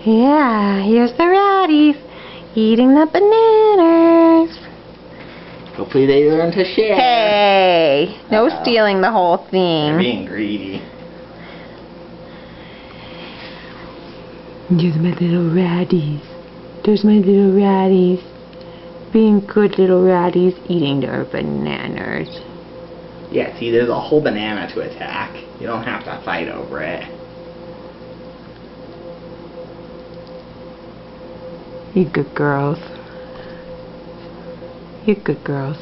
Yeah, here's the ratties eating the bananas. Hopefully they learn to share. Hey, no stealing the whole thing. They're being greedy. Here's my little ratties. There's my little ratties. Being good little ratties eating their bananas. Yeah, see, there's a whole banana to attack. You don't have to fight over it. You good girls. You good girls.